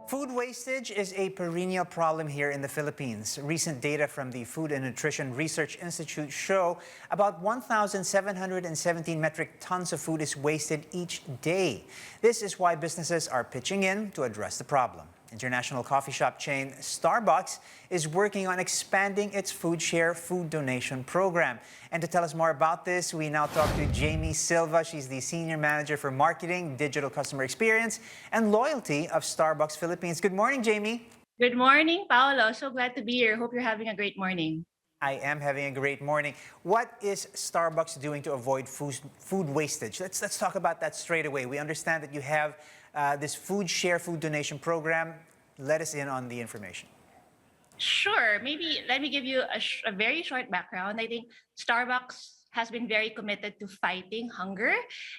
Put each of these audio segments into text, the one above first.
Food wastage is a perennial problem here in the Philippines. Recent data from the Food and Nutrition Research Institute show about 1,717 metric tons of food is wasted each day. This is why businesses are pitching in to address the problem. International coffee shop chain Starbucks is working on expanding its food share food donation program. And to tell us more about this, we now talk to Jamie Silva. She's the Senior Manager for Marketing, Digital Customer Experience, and Loyalty of Starbucks Philippines. Good morning, Jamie. Good morning, Paolo. So glad to be here. Hope you're having a great morning. I am having a great morning. What is Starbucks doing to avoid food wastage? Let's talk about that straight away. We understand that you have this food share food donation program. Let us in on the information. Sure. Maybe let me give you a very short background. I think Starbucks has been very committed to fighting hunger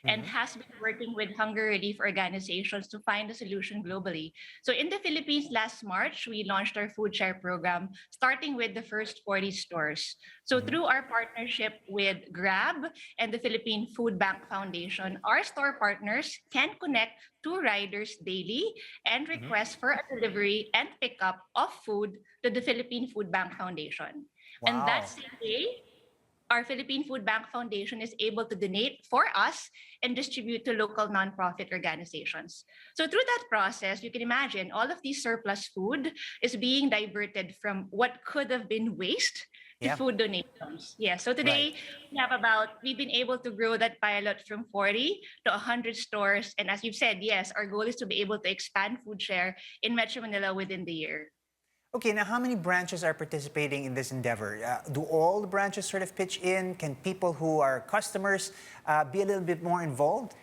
and has been working with hunger relief organizations to find a solution globally. So in the Philippines last March, we launched our food share program, starting with the first 40 stores. So through our partnership with Grab and the Philippine Food Bank Foundation, our store partners can connect to riders daily and request for a delivery and pickup of food to the Philippine Food Bank Foundation. And Wow. that same day, our Philippine Food Bank Foundation is able to donate for us and distribute to local nonprofit organizations. So through that process, you can imagine all of these surplus food is being diverted from what could have been waste to Yeah. food donations. Yeah, so today we've been able to grow that pilot from 40 to 100 stores. And as you've said, yes, our goal is to be able to expand food share in Metro Manila within the year. Okay, now how many branches are participating in this endeavor? Do all the branches sort of pitch in? Can people who are customers be a little bit more involved?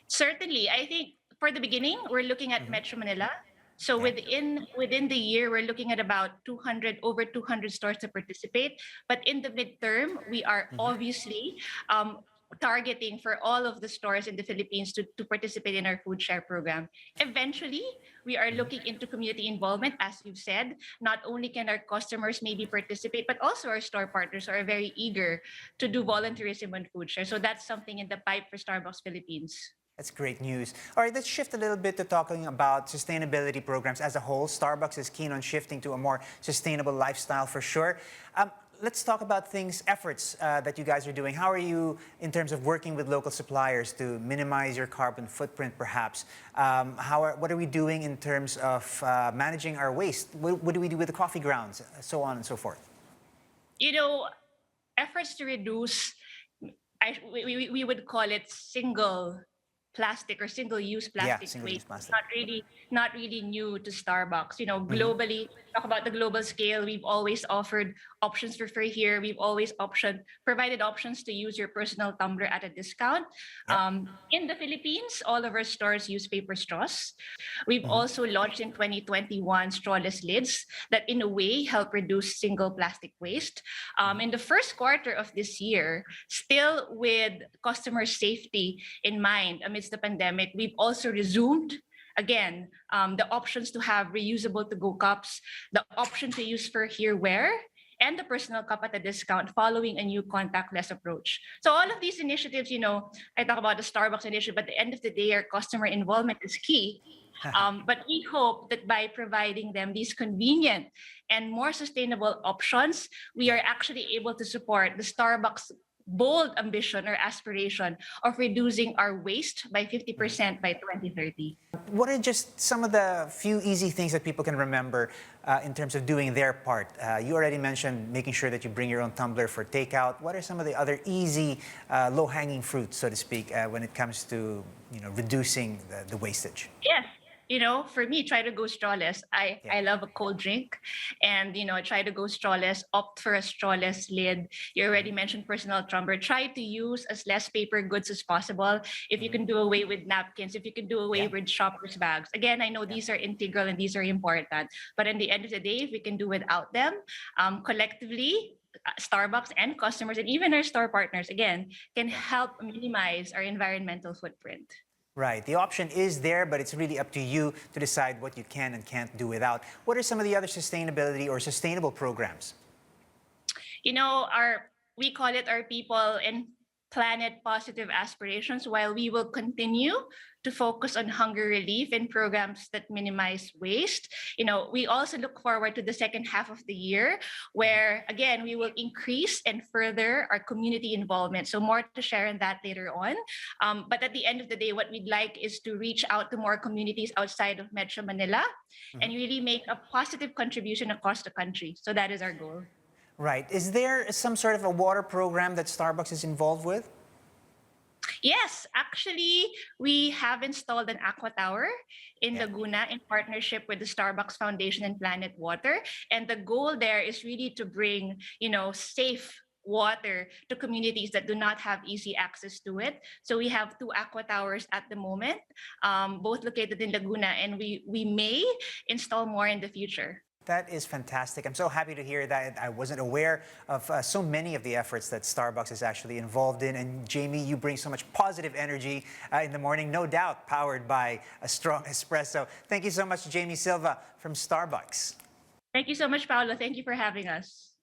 Certainly. I think for the beginning, we're looking at Metro Manila. So within the year, we're looking at about 200, over 200 stores to participate. But in the midterm, we are obviously targeting for all of the stores in the Philippines to participate in our food share program. Eventually, we are looking into community involvement, as you've said. Not only can our customers maybe participate, but also our store partners are very eager to do volunteerism on food share. So that's something in the pipe for Starbucks Philippines. That's great news. All right, let's shift a little bit to talking about sustainability programs as a whole. Starbucks is keen on shifting to a more sustainable lifestyle for sure. Let's talk about efforts that you guys are doing. How are you in terms of working with local suppliers to minimize your carbon footprint, perhaps? What are we doing in terms of managing our waste? What do we do with the coffee grounds, so on and so forth? You know, efforts to reduce, we would call it single plastic or single-use Yeah, plastic single-use waste. plastic. Not really new to Starbucks. You know, globally, talk about the global scale, we've always offered options for free here. We've always provided options to use your personal tumbler at a discount. Yep. In the Philippines, all of our stores use paper straws. We've also launched in 2021 strawless lids that in a way help reduce single plastic waste. In the first quarter of this year, still with customer safety in mind amidst the pandemic, we've also resumed again the options to have reusable to-go cups, the option to use for here-wear, and the personal cup at a discount following a new contactless approach. So all of these initiatives, you know, I talk about the Starbucks initiative, but at the end of the day, our customer involvement is key. But we hope that by providing them these convenient and more sustainable options, we are actually able to support the Starbucks bold ambition or aspiration of reducing our waste by 50% by 2030. What are just some of the few easy things that people can remember in terms of doing their part? You already mentioned making sure that you bring your own tumbler for takeout. What are some of the other easy, low-hanging fruits, so to speak, when it comes to reducing the wastage? Yes. You know, for me, try to go strawless. I love a cold drink and, you know, try to go strawless, opt for a strawless lid. You already mentioned personal tumbler. Try to use as less paper goods as possible. If you can do away with napkins, if you can do away with shopper's bags. Again, I know these are integral and these are important, but in the end of the day, if we can do without them, collectively, Starbucks and customers and even our store partners, again, can help minimize our environmental footprint. Right. The option is there, but it's really up to you to decide what you can and can't do without. What are some of the other sustainability or sustainable programs? You know, we call it our people and planet positive aspirations, while we will continue to focus on hunger relief and programs that minimize waste, we also look forward to the second half of the year, where again we will increase and further our community involvement. So more to share on that later on. But at the end of the day, what we'd like is to reach out to more communities outside of Metro Manila and really make a positive contribution across the country. So that is our goal. Right. Is there some sort of a water program that Starbucks is involved with? Yes, actually, we have installed an aqua tower in Yeah. Laguna in partnership with the Starbucks Foundation and Planet Water. And the goal there is really to bring, safe water to communities that do not have easy access to it. So we have two aqua towers at the moment, both located in Laguna, and we may install more in the future. That is fantastic. I'm so happy to hear that. I wasn't aware of so many of the efforts that Starbucks is actually involved in. And Jamie, you bring so much positive energy in the morning, no doubt powered by a strong espresso. Thank you so much, Jamie Silva from Starbucks. Thank you so much, Paolo. Thank you for having us.